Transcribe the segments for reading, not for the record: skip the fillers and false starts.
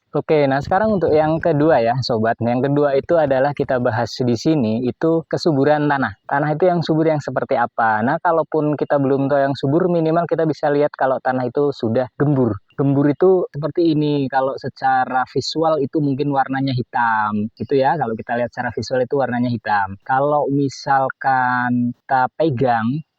Oke, nah sekarang untuk yang kedua ya, sobat. Yang kedua itu adalah kita bahas di sini itu kesuburan tanah. Tanah itu yang subur yang seperti apa? Nah, kalaupun kita belum tahu yang subur, minimal kita bisa lihat kalau tanah itu sudah gembur. Gembur itu seperti ini. Kalau secara visual itu mungkin warnanya hitam. Itu ya, kalau kita lihat secara visual itu warnanya hitam. Kalau misalkan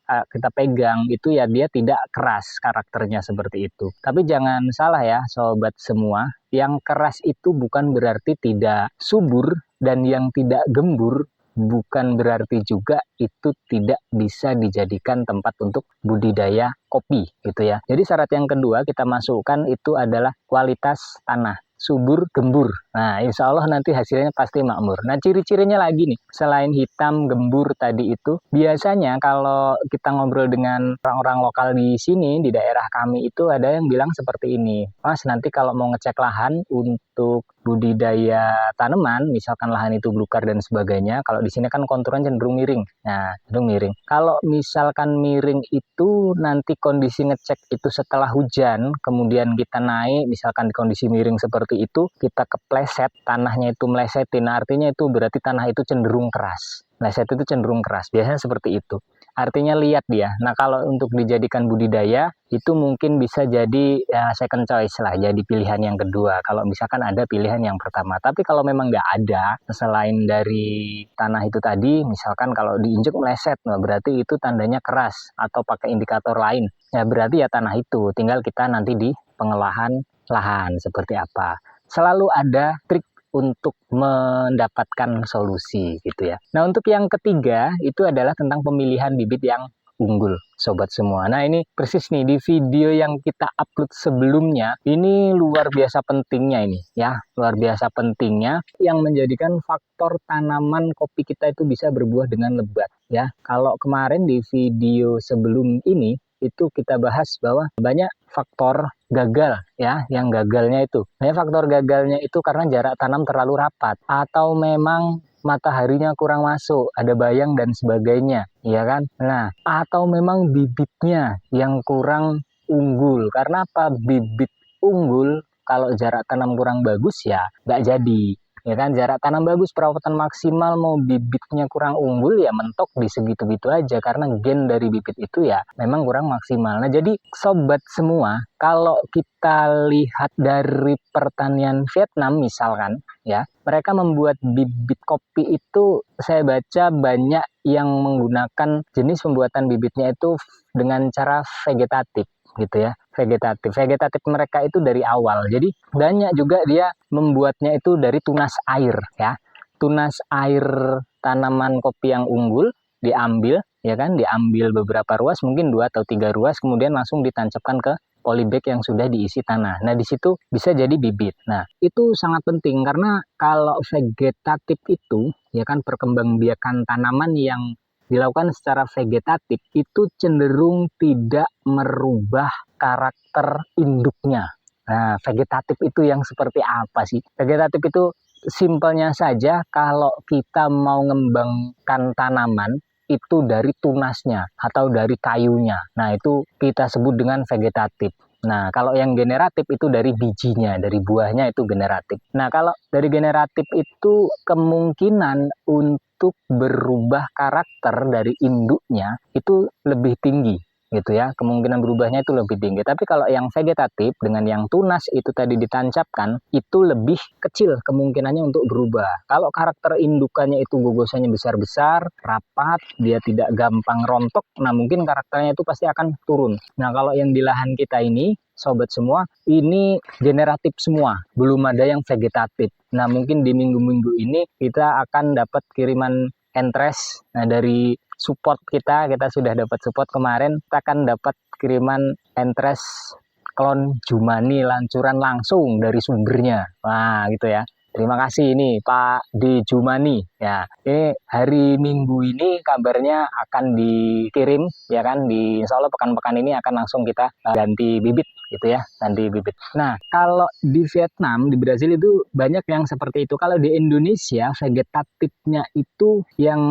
kita pegang itu ya dia tidak keras karakternya seperti itu. Tapi jangan salah ya sobat semua, yang keras itu bukan berarti tidak subur dan yang tidak gembur bukan berarti juga itu tidak bisa dijadikan tempat untuk budidaya kopi gitu ya. Jadi syarat yang kedua kita masukkan itu adalah kualitas tanah subur gembur. Nah, insya Allah nanti hasilnya pasti makmur. Nah, ciri-cirinya lagi nih, selain hitam gembur tadi itu, biasanya kalau kita ngobrol dengan orang-orang lokal di sini, di daerah kami itu ada yang bilang seperti ini, Mas, nanti kalau mau ngecek lahan untuk budidaya tanaman, misalkan lahan itu belukar dan sebagainya, kalau di sini kan konturnya cenderung miring. Nah, cenderung miring. Kalau misalkan miring itu nanti kondisi ngecek itu setelah hujan, kemudian kita naik, misalkan di kondisi miring seperti itu, kita kepleset, tanahnya itu melesetin, artinya itu berarti tanah itu cenderung keras. Meleset itu cenderung keras, biasanya seperti itu. Artinya lihat dia. Nah, kalau untuk dijadikan budidaya, itu mungkin bisa jadi ya, second choice lah, jadi pilihan yang kedua. Kalau misalkan ada pilihan yang pertama. Tapi kalau memang nggak ada, selain dari tanah itu tadi, misalkan kalau diinjek meleset, nah berarti itu tandanya keras atau pakai indikator lain. Ya berarti ya tanah itu, tinggal kita nanti di pengolahan lahan seperti apa. Selalu ada trik untuk mendapatkan solusi gitu ya. Nah, untuk yang ketiga itu adalah tentang pemilihan bibit yang unggul, sobat semua. Nah, ini persis nih di video yang kita upload sebelumnya, ini luar biasa pentingnya ini ya, luar biasa pentingnya yang menjadikan faktor tanaman kopi kita itu bisa berbuah dengan lebat ya. Kalau kemarin di video sebelum ini itu kita bahas bahwa banyak faktor gagal ya, yang gagalnya itu. Banyak faktor gagalnya itu karena jarak tanam terlalu rapat atau memang mataharinya kurang masuk, ada bayang dan sebagainya, ya kan? Nah, atau memang bibitnya yang kurang unggul. Karena apa? Bibit unggul kalau jarak tanam kurang bagus ya nggak jadi. Ya kan, jarak tanam bagus, perawatan maksimal, mau bibitnya kurang unggul ya mentok di segitu-gitu aja karena gen dari bibit itu ya memang kurang maksimal. Nah, jadi sobat semua, kalau kita lihat dari pertanian Vietnam misalkan ya, mereka membuat bibit kopi itu saya baca banyak yang menggunakan jenis pembuatan bibitnya itu dengan cara vegetatif gitu ya, vegetatif mereka itu dari awal. Jadi banyak juga dia membuatnya itu dari tunas air ya, tunas air tanaman kopi yang unggul diambil ya kan, diambil beberapa ruas, mungkin 2 atau 3 ruas, kemudian langsung ditancapkan ke polybag yang sudah diisi tanah. Nah, di situ bisa jadi bibit. Nah, itu sangat penting karena kalau vegetatif itu ya kan, perkembangbiakan tanaman yang dilakukan secara vegetatif itu cenderung tidak merubah karakter induknya. Nah, vegetatif itu yang seperti apa sih? Vegetatif itu simpelnya saja kalau kita mau mengembangkan tanaman itu dari tunasnya atau dari kayunya. Nah, itu kita sebut dengan vegetatif. Nah, kalau yang generatif itu dari bijinya, dari buahnya itu generatif. Nah, kalau dari generatif itu kemungkinan untuk berubah karakter dari induknya itu lebih tinggi gitu ya, kemungkinan berubahnya itu lebih tinggi. Tapi kalau yang vegetatif dengan yang tunas itu tadi ditancapkan itu lebih kecil kemungkinannya untuk berubah. Kalau karakter indukannya itu gogosannya besar-besar, rapat, dia tidak gampang rontok, nah mungkin karakternya itu pasti akan turun. Nah, kalau yang di lahan kita ini sobat semua, ini generatif semua, belum ada yang vegetatif. Nah, mungkin di minggu-minggu ini kita akan dapat kiriman entres. Nah, dari support kita sudah dapat support kemarin, kita akan dapat kiriman entres klon Jumani lancuran langsung dari sumbernya. Wah, gitu ya. Terima kasih ini Pak D. Jumani. Ya, ini hari Minggu ini kabarnya akan dikirim ya kan, di insya Allah pekan-pekan ini akan langsung kita ganti bibit gitu ya, ganti bibit. Nah, kalau di Vietnam, di Brazil itu banyak yang seperti itu. Kalau di Indonesia vegetatifnya itu yang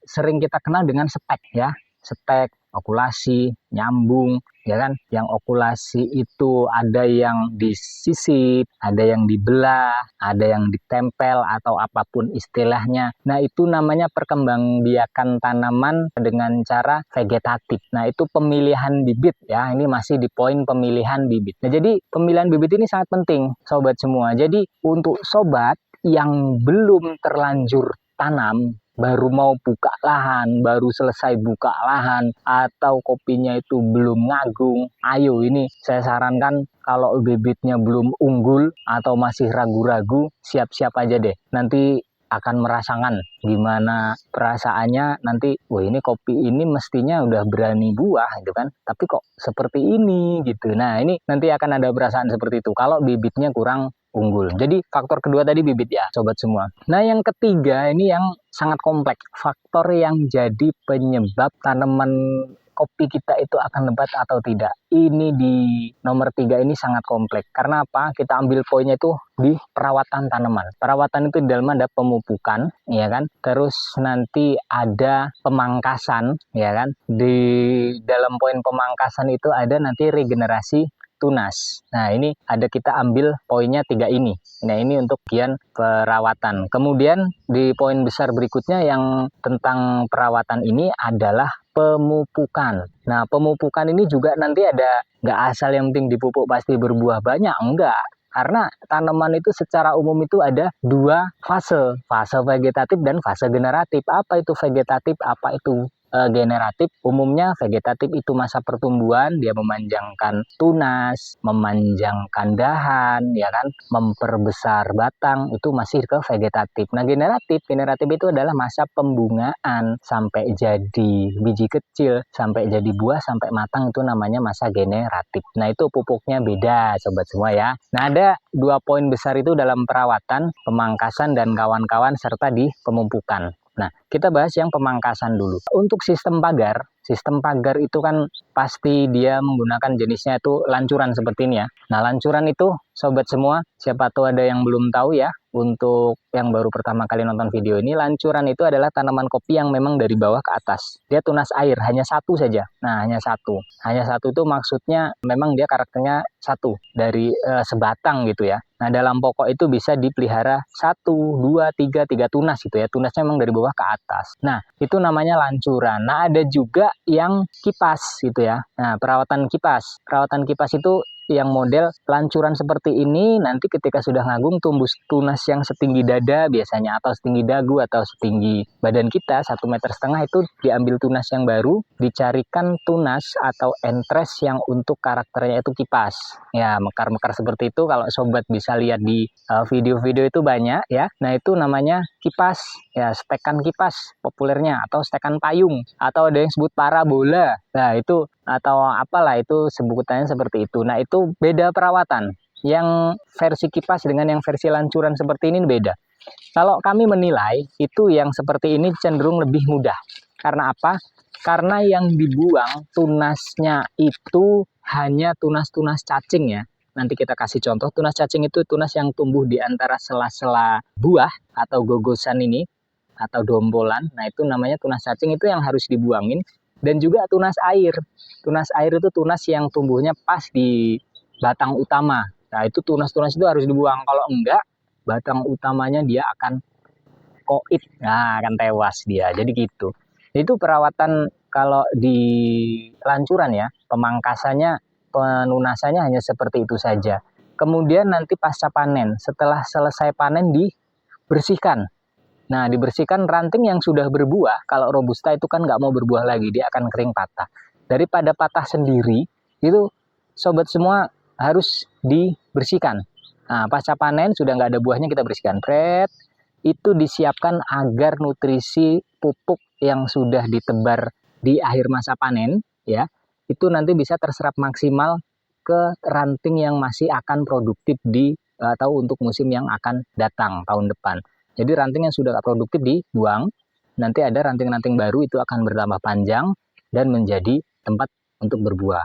sering kita kenal dengan spek ya. stek, okulasi, nyambung, ya kan? Yang okulasi itu ada yang disisip, ada yang dibelah, ada yang ditempel atau apapun istilahnya. Nah, itu namanya perkembangbiakan tanaman dengan cara vegetatif. Nah, itu pemilihan bibit ya. Ini masih di poin pemilihan bibit. Nah, jadi pemilihan bibit ini sangat penting, sobat semua. Jadi, untuk sobat yang belum terlanjur tanam, baru mau buka lahan, baru selesai buka lahan, atau kopinya itu belum ngagung, ayo ini saya sarankan kalau bibitnya belum unggul atau masih ragu-ragu, siap-siap aja deh. Nanti akan merasakan gimana perasaannya nanti, wah ini kopi ini mestinya udah berani buah gitu kan, tapi kok seperti ini gitu. Nah, ini nanti akan ada perasaan seperti itu kalau bibitnya kurang unggul. Jadi faktor kedua tadi bibit ya, sobat semua. Nah, yang ketiga ini yang sangat kompleks. Faktor yang jadi penyebab tanaman kopi kita itu akan lebat atau tidak. Ini di nomor 3 ini sangat kompleks. Karena apa? Kita ambil poinnya itu di perawatan tanaman. Perawatan itu di dalam ada pemupukan, ya kan? Terus nanti ada pemangkasan, ya kan? Di dalam poin pemangkasan itu ada nanti regenerasi tunas. Nah, ini ada kita ambil poinnya 3 ini. Nah, ini untuk bagian perawatan. Kemudian di poin besar berikutnya yang tentang perawatan ini adalah pemupukan. Nah, pemupukan ini juga nanti ada, nggak asal yang penting dipupuk pasti berbuah banyak, enggak. Karena tanaman itu secara umum itu ada 2 fase, fase vegetatif dan fase generatif. Apa itu vegetatif, apa itu generatif? Umumnya vegetatif itu masa pertumbuhan, dia memanjangkan tunas, memanjangkan dahan, ya kan, memperbesar batang, itu masih ke vegetatif. Nah, generatif itu adalah masa pembungaan sampai jadi biji kecil, sampai jadi buah, sampai matang, itu namanya masa generatif. Nah, itu pupuknya beda, sobat semua ya. Nah, ada 2 poin besar itu dalam perawatan, pemangkasan dan kawan-kawan serta di pemupukan. Nah, kita bahas yang pemangkasan dulu. Untuk sistem pagar itu kan pasti dia menggunakan jenisnya itu lancuran seperti ini ya. Nah, lancuran itu sobat semua, siapa tahu ada yang belum tahu ya, untuk yang baru pertama kali nonton video ini, lancuran itu adalah tanaman kopi yang memang dari bawah ke atas. Dia tunas air, hanya satu saja. Nah, hanya satu. Hanya satu itu maksudnya memang dia karakternya satu, dari sebatang gitu ya. Nah, dalam pokok itu bisa dipelihara 1, 2, 3 tunas gitu ya. Tunasnya memang dari bawah ke atas. Nah, itu namanya lancuran. Nah, ada juga yang kipas gitu ya. Nah, perawatan kipas. Perawatan kipas itu yang model lancuran seperti ini, nanti ketika sudah ngagung tumbuh tunas yang setinggi dada biasanya, atau setinggi dagu, atau setinggi badan kita 1,5 meter, itu diambil tunas yang baru, dicarikan tunas atau entres yang untuk karakternya itu kipas. Ya, mekar-mekar seperti itu kalau sobat bisa lihat di video-video itu banyak ya. Nah, itu namanya kipas. Ya, stekan kipas populernya, atau stekan payung, atau ada yang sebut parabola. Nah, itu atau apalah itu sebutannya seperti itu. Nah, itu beda perawatan. Yang versi kipas dengan yang versi lancuran seperti ini beda. Kalau kami menilai itu yang seperti ini cenderung lebih mudah. Karena apa? Karena yang dibuang tunasnya itu hanya tunas-tunas cacing ya. Nanti kita kasih contoh, tunas cacing itu tunas yang tumbuh di antara sela-sela buah atau gogosan ini, atau dombolan. Nah, itu namanya tunas cacing, itu yang harus dibuangin. Dan juga tunas air. Tunas air itu tunas yang tumbuhnya pas di batang utama. Nah, itu tunas-tunas itu harus dibuang. Kalau enggak, batang utamanya dia akan koit. Nah, akan tewas dia. Jadi gitu. Itu perawatan kalau di lancuran ya. Pemangkasannya, penunasannya hanya seperti itu saja. Kemudian nanti pasca panen, setelah selesai panen dibersihkan. Nah, dibersihkan ranting yang sudah berbuah, kalau robusta itu kan nggak mau berbuah lagi, dia akan kering patah. Daripada patah sendiri, itu sobat semua harus dibersihkan. Nah, pasca panen sudah nggak ada buahnya, kita bersihkan. Itu disiapkan agar nutrisi pupuk yang sudah ditebar di akhir masa panen, ya, itu nanti bisa terserap maksimal ke ranting yang masih akan produktif atau untuk musim yang akan datang tahun depan. Jadi ranting yang sudah produktif dibuang, nanti ada ranting-ranting baru itu akan bertambah panjang dan menjadi tempat untuk berbuah.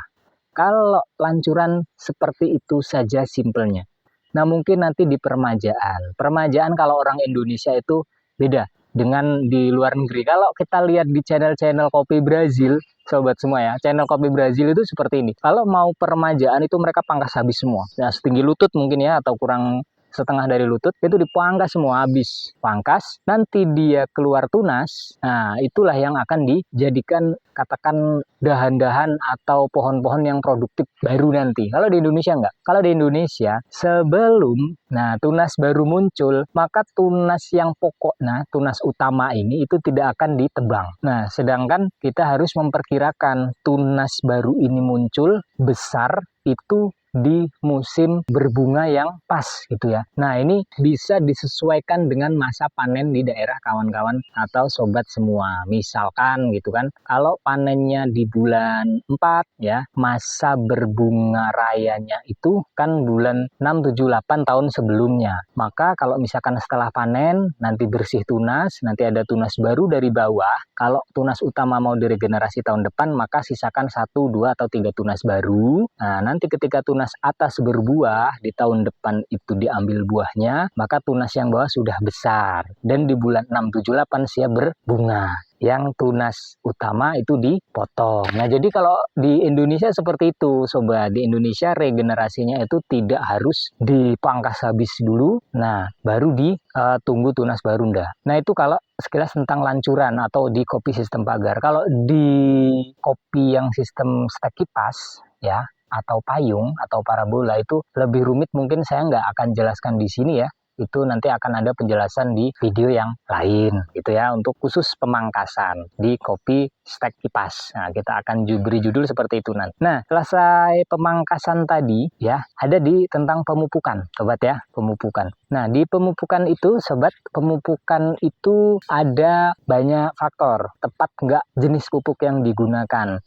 Kalau lancuran seperti itu saja simpelnya. Nah, mungkin nanti di permajaan. Permajaan kalau orang Indonesia itu beda. dengan di luar negeri. Kalau kita lihat di channel-channel kopi Brazil, sobat semua ya, channel kopi Brazil itu seperti ini. Kalau mau peremajaan itu mereka pangkas habis semua. Nah, setinggi lutut mungkin ya, atau kurang setengah dari lutut, itu dipangkas semua habis. Pangkas, nanti dia keluar tunas, nah itulah yang akan dijadikan katakan dahan-dahan atau pohon-pohon yang produktif baru nanti. Kalau di Indonesia enggak. Kalau di Indonesia, sebelum tunas baru muncul, maka tunas yang pokoknya, tunas utama ini itu tidak akan ditebang. Nah, sedangkan kita harus memperkirakan tunas baru ini muncul besar itu di musim berbunga yang pas gitu ya. Nah, ini bisa disesuaikan dengan masa panen di daerah kawan-kawan atau sobat semua. Misalkan gitu kan, kalau panennya di bulan 4 ya, masa berbunga rayanya itu kan bulan 6, 7, 8 tahun sebelumnya. Maka kalau misalkan setelah panen, nanti bersih tunas, nanti ada tunas baru dari bawah. Kalau tunas utama mau diregenerasi tahun depan, maka sisakan 1, 2, atau 3 tunas baru. Nah, nanti ketika tunas atas berbuah, di tahun depan itu diambil buahnya, maka tunas yang bawah sudah besar. Dan di bulan 6, 7, 8 siap berbunga. Yang tunas utama itu dipotong. Nah, jadi kalau di Indonesia seperti itu, sobat. Di Indonesia regenerasinya itu tidak harus dipangkas habis dulu, nah baru ditunggu tunas baru ndak. Nah, itu kalau sekilas tentang lancuran atau di kopi sistem pagar. Kalau di kopi yang sistem stek kipas, ya, atau payung atau parabola itu lebih rumit, mungkin saya nggak akan jelaskan di sini ya. Itu nanti akan ada penjelasan di video yang lain gitu ya, untuk khusus pemangkasan di kopi stek kipas. Nah, kita akan beri judul seperti itu nanti. Nah, selesai pemangkasan tadi ya, ada di tentang pemupukan, sobat ya, pemupukan. Nah, di pemupukan itu, sobat, pemupukan itu ada banyak faktor, tepat nggak jenis pupuk yang digunakan.